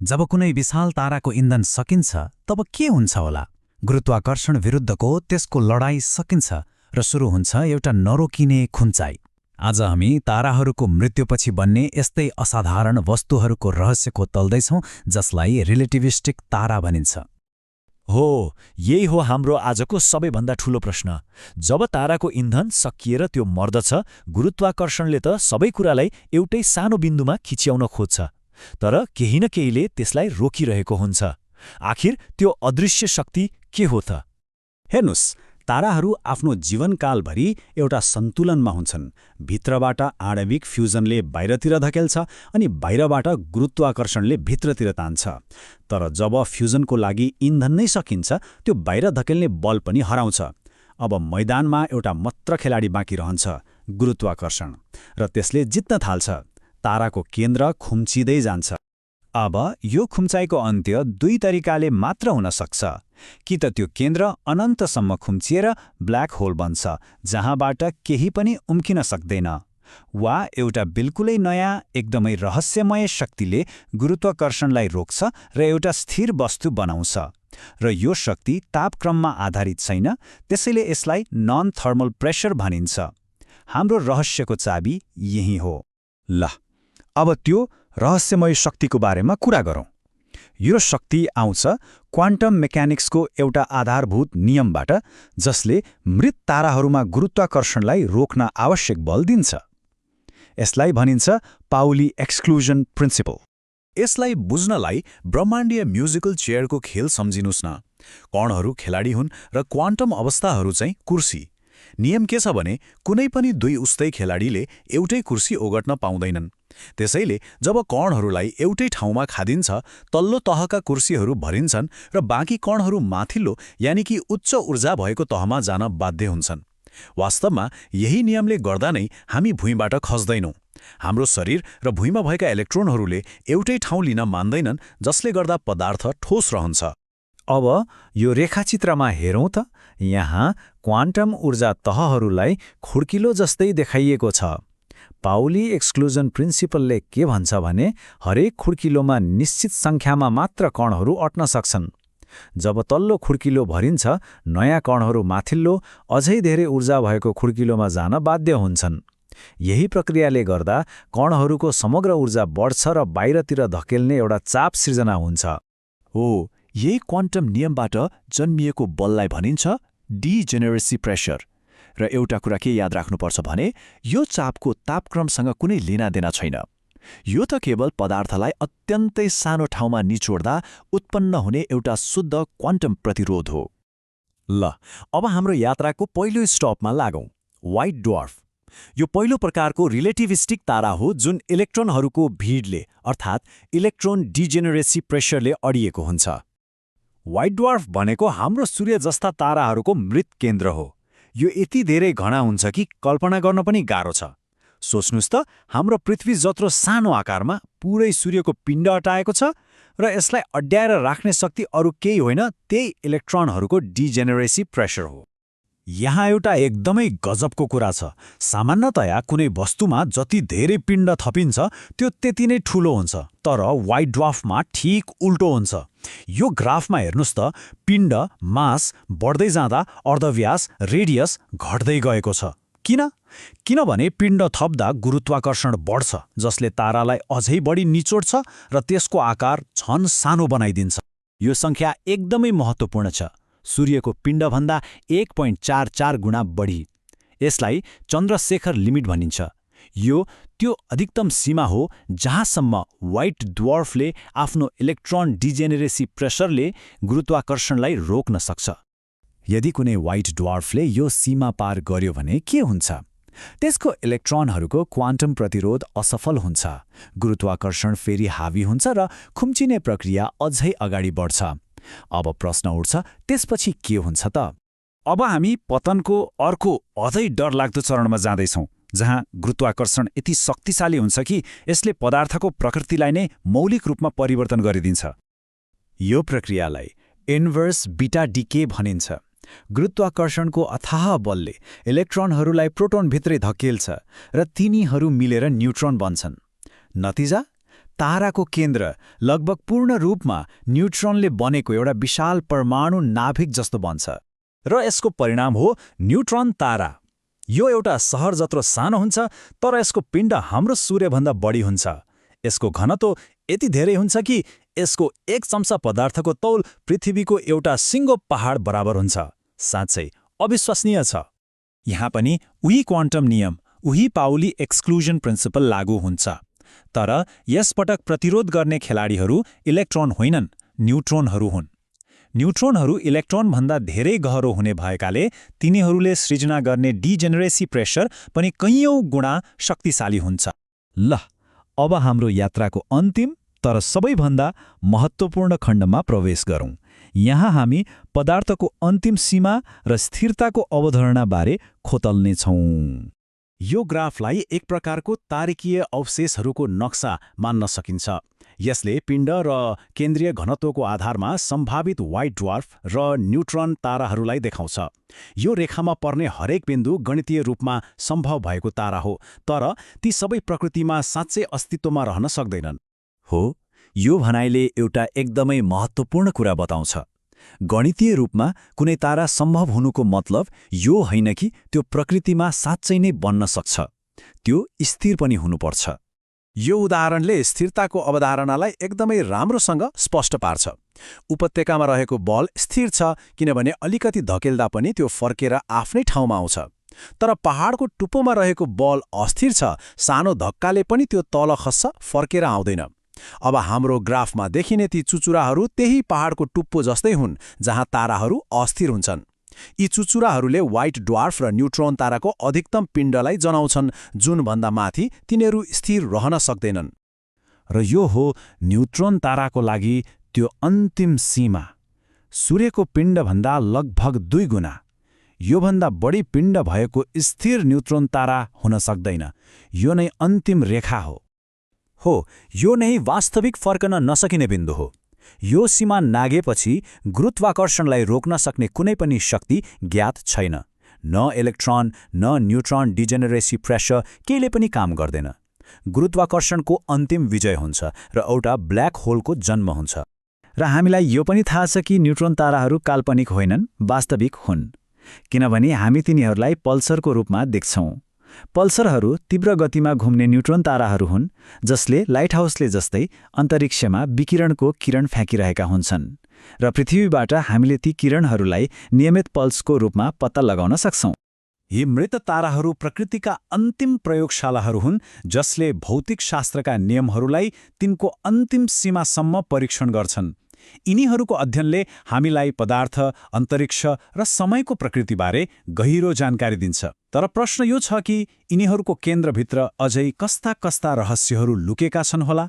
जब कुनै विशाल ताराको इन्धन सकिन्छ तब के हुन्छ होला? गुरुत्वाकर्षण विरुद्धको त्यसको लडाईँ सकिन्छ र सुरु हुन्छ एउटा नरोकिने खुम्चाइ। आज हामी ताराहरूको मृत्युपछि बन्ने यस्तै असाधारण वस्तुहरूको रहस्यको तल्दैछौँ, जसलाई रिलेटिभिस्टिक तारा भनिन्छ। हो, यही हो हाम्रो आजको सबैभन्दा ठूलो प्रश्न। जब ताराको इन्धन सकिएर त्यो मर्दछ, गुरुत्वाकर्षणले त सबै कुरालाई एउटै सानो बिन्दुमा खिच्याउन खोज्छ, तर केही न केहीले त्यसलाई रोकिरहेको हुन्छ। आखिर त्यो अदृश्य शक्ति के हो त? हेर्नुस्, ताराहरू आफ्नो जीवनकालभरि एउटा सन्तुलनमा हुन्छन्। भित्रबाट आणविक फ्युजनले बाहिरतिर धकेल्छ अनि बाहिरबाट गुरुत्वाकर्षणले भित्रतिर तान्छ। तर जब फ्युजनको लागि इन्धन नै सकिन्छ, त्यो बाहिर धकेल्ने बल पनि हराउँछ। अब मैदानमा एउटा मात्र खेलाडी बाँकी रहन्छ, गुरुत्वाकर्षण, र त्यसले जित्न थाल्छ। ताराको केन्द्र खुम्चिँदै जान्छ। अब यो खुम्चाइको अन्त्य दुई तरिकाले मात्र हुन सक्छ। कि त त्यो केन्द्र अनन्तसम्म खुम्चिएर ब्ल्याक होल बन्छ, जहाँबाट केही पनि उम्किन सक्दैन, वा एउटा बिल्कुलै नयाँ एकदमै रहस्यमय शक्तिले गुरुत्वाकर्षणलाई रोक्छ र एउटा स्थिर वस्तु बनाउँछ। र यो शक्ति तापक्रममा आधारित छैन, त्यसैले यसलाई नन थर्मल प्रेसर भनिन्छ। हाम्रो रहस्यको चाबी यही हो। ल, अब त्यो रहस्यमय शक्तिको बारेमा कुरा गरौँ। यो शक्ति आउँछ क्वान्टम मेकानिक्सको एउटा आधारभूत नियमबाट, जसले मृत ताराहरूमा गुरुत्वाकर्षणलाई रोक्न आवश्यक बल दिन्छ। यसलाई भनिन्छ पाउली एक्सक्लुजन प्रिन्सिपल। यसलाई बुझ्नलाई ब्रह्माण्डीय म्युजिकल चेयरको खेल सम्झिनुस् न। कणहरू खेलाडी हुन् र क्वान्टम अवस्थाहरू चाहिँ कुर्सी। नियम के छ भने कुनै पनि दुई उस्तै खेलाडीले एउटै कुर्सी ओगट्न पाउँदैनन्। त्यसैले जब कणहरूलाई एउटै ठाउँमा खादिन्छ, तल्लो तहका कुर्सीहरू भरिन्छन् र बाँकी कणहरू माथिल्लो यानि कि उच्च ऊर्जा भएको तहमा जान बाध्य हुन्छन्। वास्तवमा यही नियमले गर्दा नै हामी भुइँबाट खस्दैनौँ। हाम्रो शरीर र भुइँमा भएका इलेक्ट्रोनहरूले एउटै ठाउँ लिन मान्दैनन्, जसले गर्दा पदार्थ ठोस रहन्छ। अब यो रेखाचित्रमा हेरौँ त। यहाँ क्वान्टम ऊर्जा तहहरूलाई खुड्किलो जस्तै देखाइएको छ। पाउली एक्सक्लुजन प्रिन्सिपलले के भन्छ भने हरेक खुड्किलोमा निश्चित सङ्ख्यामा मात्र कणहरू अट्न सक्छन्। जब तल्लो खुड्किलो भरिन्छ, नयाँ कणहरू माथिल्लो अझै धेरै ऊर्जा भएको खुड्किलोमा जान बाध्य हुन्छन्। यही प्रक्रियाले गर्दा कणहरूको समग्र ऊर्जा बढ्छ र बाहिरतिर धकेल्ने एउटा चाप सिर्जना हुन्छ। हो, यही क्वान्टम नियमबाट जन्मिएको बललाई भनिन्छ डिजेनेरेसी प्रेसर। र एउटा कुरा के याद राख्नुपर्छ भने यो चापको तापक्रमसँग कुनै लेनादेना छैन। यो त केवल पदार्थलाई अत्यन्तै सानो ठाउँमा निचोड्दा उत्पन्न हुने एउटा शुद्ध क्वान्टम प्रतिरोध हो। ल, अब हाम्रो यात्राको पहिलो स्टपमा लागौँ, व्हाइट ड्वार्फ। यो पहिलो प्रकारको रिलेटिभिस्टिक तारा हो जुन इलेक्ट्रोनहरूको भिडले अर्थात् इलेक्ट्रोन डिजेनेरेसी प्रेसरले अडिएको हुन्छ। व्हाइट ड्वार्फ भनेको हाम्रो सूर्य जस्ता ताराहरूको मृत केन्द्र हो। यो यति धेरै घना हुन्छ कि कल्पना गर्न पनि गाह्रो छ। सोच्नुस् त, हाम्रो पृथ्वी जत्रो सानो आकारमा पुरै सूर्यको पिण्ड अटाएको छ, र यसलाई अड्याएर राख्ने शक्ति अरू केही होइन, त्यही इलेक्ट्रोनहरूको डिजेनेरेसी प्रेसर हो। यहाँ एउटा एकदमै गजबको कुरा छ। सामान्यतया कुनै वस्तुमा जति धेरै पिण्ड थपिन्छ त्यो त्यति नै ठूलो हुन्छ, तर व्हाइट ड्वार्फमा ठिक उल्टो हुन्छ। यो ग्राफमा हेर्नुस् त, पिण्ड मास बढ्दै जाँदा अर्धव्यास रेडियस घट्दै गएको छ। किनभने पिण्ड थप्दा गुरुत्वाकर्षण बढ्छ, जसले तारालाई अझै बढी निचोड्छ र त्यसको आकार झन सानो बनाइदिन्छ। यो सङ्ख्या एकदमै महत्त्वपूर्ण छ। सूर्यको पिण्डभन्दा 1.44 गुणा बढी। यसलाई चन्द्रशेखर लिमिट भनिन्छ। यो त्यो अधिकतम सीमा हो जहाँसम्म व्हाइट ड्वार्फले आफ्नो इलेक्ट्रोन डिजेनेरेसी प्रेसरले गुरुत्वाकर्षणलाई रोक्न सक्छ। यदि कुनै व्हाइट ड्वार्फले यो सीमा पार गर्यो भने के हुन्छ? त्यसको इलेक्ट्रोनहरूको क्वान्टम प्रतिरोध असफल हुन्छ, गुरुत्वाकर्षण फेरि हावी हुन्छ र खुम्चिने प्रक्रिया अझै अगाडि बढ्छ। अब प्रश्न उठ्छ, त्यसपछि के हुन्छ त? अब हामी पतनको अर्को अझै डरलाग्दो चरणमा जाँदैछौँ, जहाँ गुरुत्वाकर्षण यति शक्तिशाली हुन्छ कि यसले पदार्थको प्रकृतिलाई नै मौलिक रूपमा परिवर्तन गरिदिन्छ। यो प्रक्रियालाई इन्भर्स बीटा डिके भनिन्छ। गुरुत्वाकर्षणको अथाह बलले इलेक्ट्रोनहरूलाई प्रोटोनभित्रै धकेल्छ र तिनीहरू मिलेर न्युट्रोन बन्छन्। नतिजा, ताराको केन्द्र लगभग पूर्ण रूपमा न्युट्रोनले बनेको एउटा विशाल परमाणु नाभिक जस्तो बन्छ र यसको परिणाम हो न्युट्रोन तारा। यो एउटा सहर जत्रो सानो हुन्छ, तर यसको पिण्ड हाम्रो सूर्यभन्दा बढी हुन्छ। यसको घनत्व यति धेरै हुन्छ कि यसको एक चम्चा पदार्थको तौल पृथ्वीको एउटा सिङ्गो पहाड बराबर हुन्छ। साँच्चै अविश्वसनीय छ। यहाँ पनि उही क्वान्टम नियम, उही पाउली एक्सक्लुजन प्रिन्सिपल लागू हुन्छ। तर यसपटक प्रतिरोध गर्ने खेलाडीहरू इलेक्ट्रोन होइनन्, न्युट्रोनहरू हुन्। न्युट्रोनहरू इलेक्ट्रोनभन्दा धेरै गहरो हुने भएकाले तिनीहरूले सृजना गर्ने डिजेनेरेसी प्रेसर पनि कैयौँ गुणा शक्तिशाली हुन्छ। ल, अब हाम्रो यात्राको अन्तिम तर सबैभन्दा महत्त्वपूर्ण खण्डमा प्रवेश गरौँ। यहाँ हामी पदार्थको अन्तिम सीमा र स्थिरताको अवधारणाबारे खोतल्नेछौँ। यो ग्राफलाई एक प्रकारको तारकीय अवशेषहरूको नक्सा मान्न सकिन्छ। यसले पिण्ड र केन्द्रीय घनत्वको आधारमा सम्भावित व्हाइट ड्वार्फ र न्युट्रोन ताराहरूलाई देखाउँछ। यो रेखामा पर्ने हरेक बिन्दु गणितीय रूपमा सम्भव भएको तारा हो, तर ती सबै प्रकृतिमा साँच्चै अस्तित्वमा रहन सक्दैनन्। हो, यो भनाइले एउटा एकदमै महत्त्वपूर्ण कुरा बताउँछ। गणितीय रूपमा कुनै तारा सम्भव हुनुको मतलब यो होइन कि त्यो प्रकृतिमा साँच्चै नै बन्न सक्छ, त्यो स्थिर पनि हुनुपर्छ। यो उदाहरणले स्थिरताको अवधारणालाई एकदमै राम्रोसँग स्पष्ट पार्छ। उपत्यकामा रहेको बल स्थिर छ किनभने अलिकति धकेल्दा पनि त्यो फर्केर आफ्नै ठाउँमा आउँछ। तर पहाडको टुप्पोमा रहेको बल अस्थिर छ, सानो धक्काले पनि त्यो तल खस्छ, फर्केर आउँदैन। अब हाम्रो ग्राफमा देखिने ती चुचुराहरू त्यही पहाडको टुप्पो जस्तै हुन् जहाँ ताराहरू अस्थिर हुन्छन्। यी चुचुराहरूले व्हाइट ड्वार्फ र न्युट्रोन ताराको अधिकतम पिण्डलाई जनाउँछन्, जुनभन्दा माथि तिनीहरू स्थिर रहन सक्दैनन्। र यो हो न्युट्रोन ताराको लागि त्यो अन्तिम सीमा। सूर्यको पिण्डभन्दा लगभग 2 गुणा। योभन्दा बढी पिण्ड भएको स्थिर न्युट्रोन तारा हुन सक्दैन। यो नै अन्तिम रेखा हो। यो नै वास्तविक फर्कन नसकिने बिन्दु हो। यो सीमा नागेपछि गुरुत्वाकर्षणलाई रोक्न सक्ने कुनै पनि शक्ति ज्ञात छैन। न इलेक्ट्रोन न न्युट्रोन डिजेनेरेसी प्रेसर केहीले पनि काम गर्दैन। गुरुत्वाकर्षणको अन्तिम विजय हुन्छ र एउटा ब्ल्याक होलको जन्म हुन्छ। र हामीलाई यो पनि थाहा छ कि न्युट्रोन ताराहरू काल्पनिक होइनन्, वास्तविक हुन्, किनभने हामी तिनीहरूलाई पल्सरको रूपमा देख्छौँ। पल्सरहरू तीव्र गतिमा घुम्ने न्युट्रोन ताराहरू हुन् जसले लाइटहाउसले जस्तै अन्तरिक्षमा विकिरणको किरण फ्याँकिरहेका हुन्छन् र पृथ्वीबाट हामीले ती किरणहरूलाई नियमित पल्सको रूपमा पत्ता लगाउन सक्छौँ। यी मृत ताराहरू प्रकृतिका अन्तिम प्रयोगशालाहरू हुन् जसले भौतिक शास्त्रका नियमहरूलाई तिनको अन्तिम सीमासम्म परीक्षण गर्छन्। यिनीहरूको अध्ययनले हामीलाई पदार्थ, अन्तरिक्ष र समयको प्रकृतिबारे गहिरो जानकारी दिन्छ। तर प्रश्न यो छ कि यिनीहरूको केन्द्रभित्र अझै कस्ता रहस्यहरू लुकेका छन् होला?